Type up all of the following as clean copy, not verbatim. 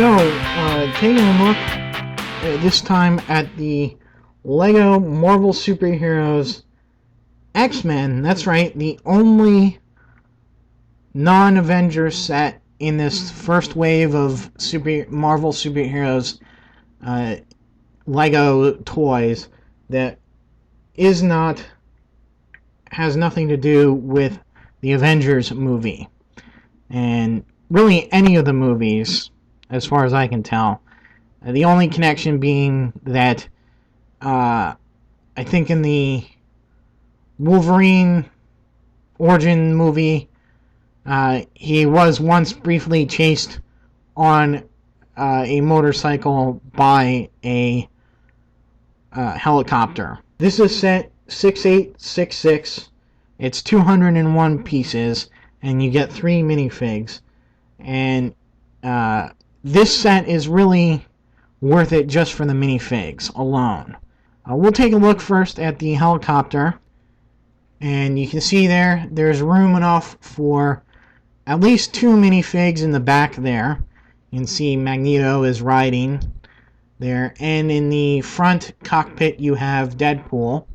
So, taking a look this time at the Lego Marvel Superheroes X-Men. That's right, the only non-Avengers set in this first wave of Marvel Superheroes Lego toys that has nothing to do with the Avengers movie, and really any of the movies, as far as I can tell. The only connection being that I think in the Wolverine origin movie, he was once briefly chased on a motorcycle by a helicopter. This is set 6866. It's 201 pieces, and you get 3 minifigs. And this set is really worth it just for the minifigs alone. We'll take a look first at the helicopter, and you can see there's room enough for at least 2 minifigs in the back there. You can see Magneto is riding there, and in the front cockpit you have Deadpool,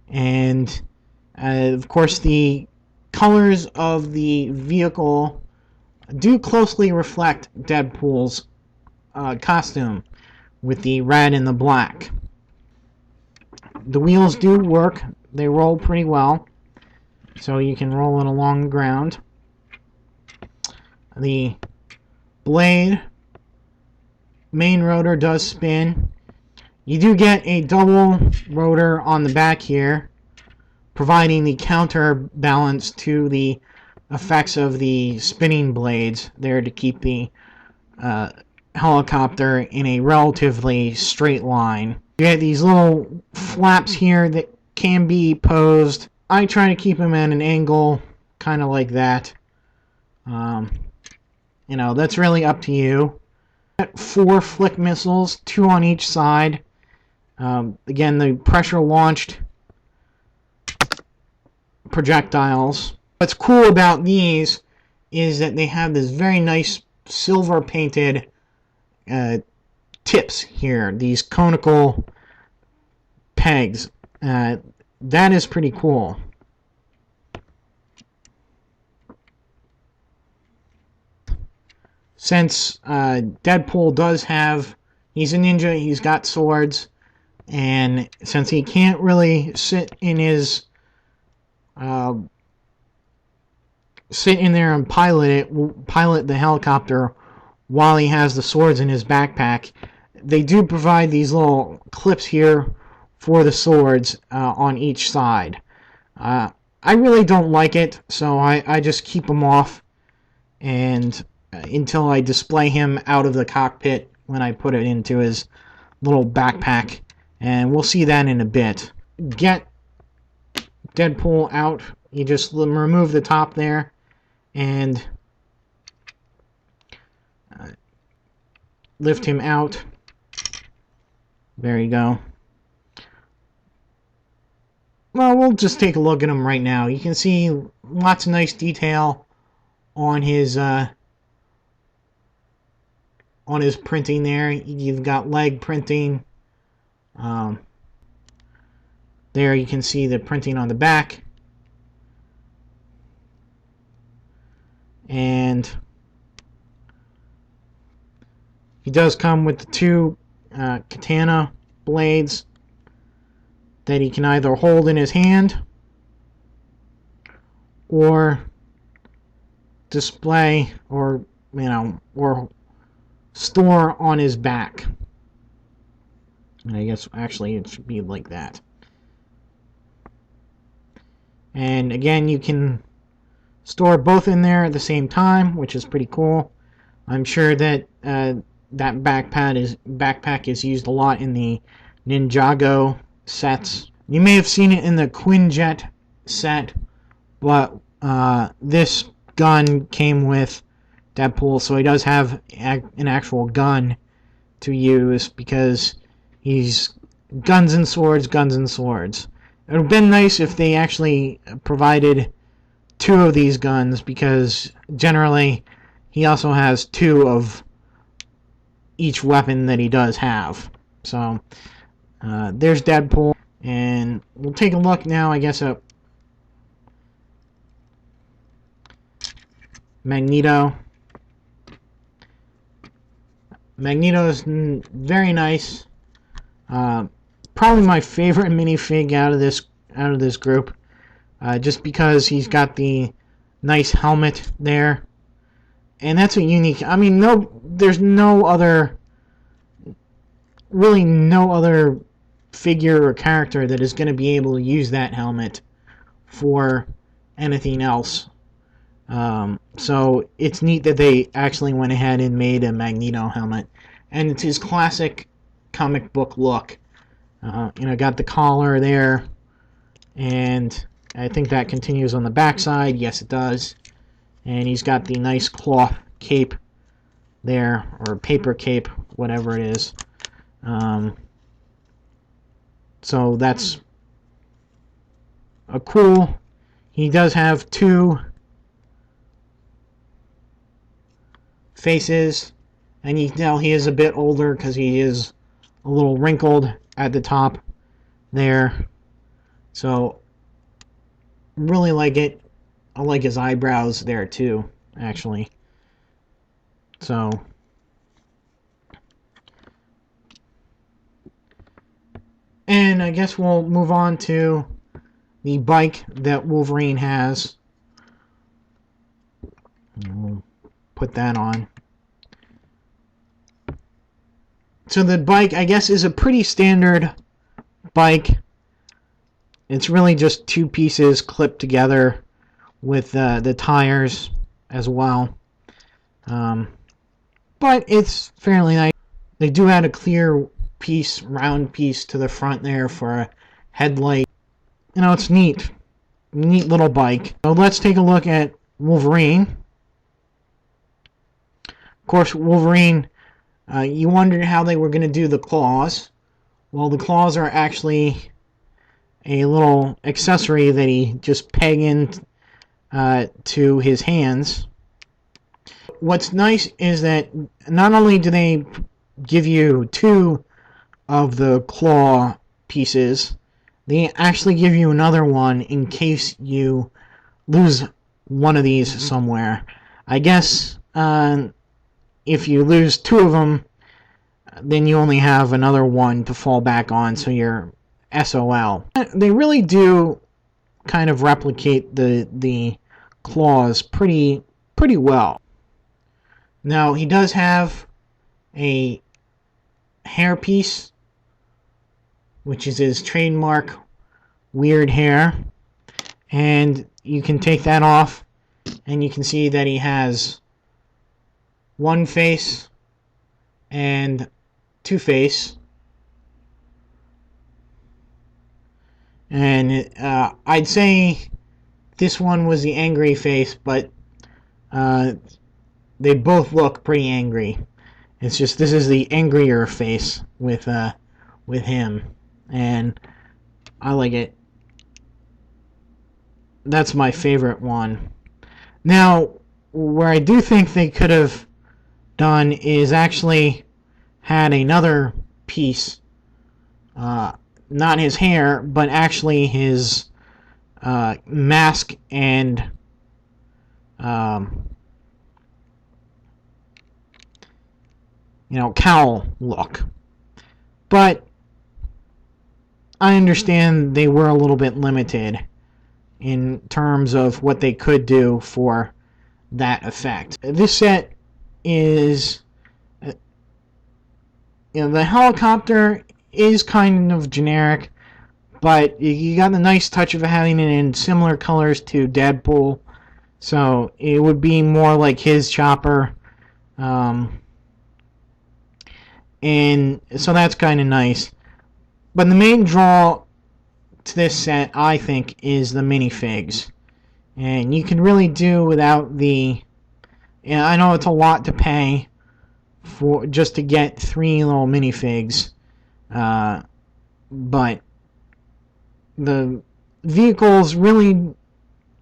and of course the colors of the vehicle do closely reflect Deadpool's costume with the red and the black. The wheels do work. They roll pretty well, so you can roll it along the ground. The blade main rotor does spin. You do get a double rotor on the back here, providing the counterbalance to the effects of the spinning blades there to keep the helicopter in a relatively straight line. You have these little flaps here that can be posed. I try to keep them at an angle kind of like that. That's really up to you. 4 flick missiles, 2 on each side. Again, the pressure launched projectiles. What's cool about these is that they have this very nice silver painted tips here, these conical pegs. That is pretty cool. Since Deadpool he's a ninja, he's got swords, and since he can't really sit in there and pilot the helicopter while he has the swords in his backpack, they do provide these little clips here for the swords on each side. I really don't like it, so I just keep them off and until I display him out of the cockpit when I put it into his little backpack, and we'll see that in a bit. Get Deadpool out. You just remove the top there and lift him out. There you go. Well, we'll just take a look at him right now. You can see lots of nice detail on his printing there. You've got leg printing. There you can see the printing on the back. And he does come with the 2 katana blades that he can either hold in his hand or display or store on his back. And I guess actually it should be like that. And again, you can store both in there at the same time, which is pretty cool. I'm sure that that backpack is used a lot in the Ninjago sets. You may have seen it in the Quinjet set, but this gun came with Deadpool, so he does have an actual gun to use because he's guns and swords, guns and swords. It would have been nice if they actually provided 2 of these guns, because generally he also has 2 of each weapon that he does have. So there's Deadpool, and we'll take a look now, I guess, at Magneto. Magneto is very nice. Probably my favorite minifig out of this group, just because he's got the nice helmet there, and that's a unique. I mean, there's really no other figure or character that is going to be able to use that helmet for anything else. So it's neat that they actually went ahead and made a Magneto helmet, and it's his classic comic book look. Got the collar there, and I think that continues on the back side. Yes, it does. And he's got the nice cloth cape there, or paper cape, whatever it is. So that's a cool. He does have two faces, and you can tell he is a bit older because he is a little wrinkled at the top there. So really like it. I like his eyebrows there too, actually. So and I guess we'll move on to the bike that Wolverine has. We'll put that on. So the bike, I guess, is a pretty standard bike. It's really just two pieces clipped together with the tires as well. But it's fairly nice. They do add a clear piece, round piece to the front there for a headlight. It's neat. Neat little bike. So let's take a look at Wolverine. Of course, Wolverine, you wondered how they were going to do the claws. Well, the claws are actually a little accessory that he just pegs in to his hands. What's nice is that not only do they give you two of the claw pieces, they actually give you another one in case you lose one of these somewhere. I guess if you lose two of them, then you only have another one to fall back on, so you're SOL. They really do kind of replicate the claws pretty well. Now, he does have a hairpiece, which is his trademark weird hair, and you can take that off, and you can see that he has one face and two face. And I'd say this one was the angry face, but they both look pretty angry. It's just this is the angrier face with him, and I like it. That's my favorite one. Now, where I do think they could have done is actually had another piece, not his hair, but actually his mask and cowl look. But I understand they were a little bit limited in terms of what they could do for that effect. This set is, the helicopter is kind of generic, but you got the nice touch of having it in similar colors to Deadpool, so it would be more like his chopper, and so that's kind of nice. But the main draw to this set, I think, is the minifigs, and you can really do without the. I know it's a lot to pay for just to get 3 little minifigs, but the vehicles really,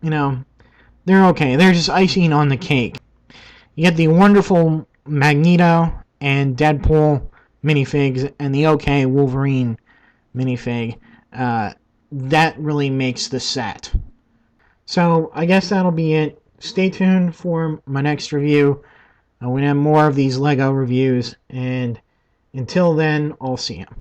they're okay. They're just icing on the cake. You get the wonderful Magneto and Deadpool minifigs and the OK Wolverine minifig, that really makes the set. So I guess that'll be it. Stay tuned for my next review. I'm going to have more of these LEGO reviews, and until then, I'll see you.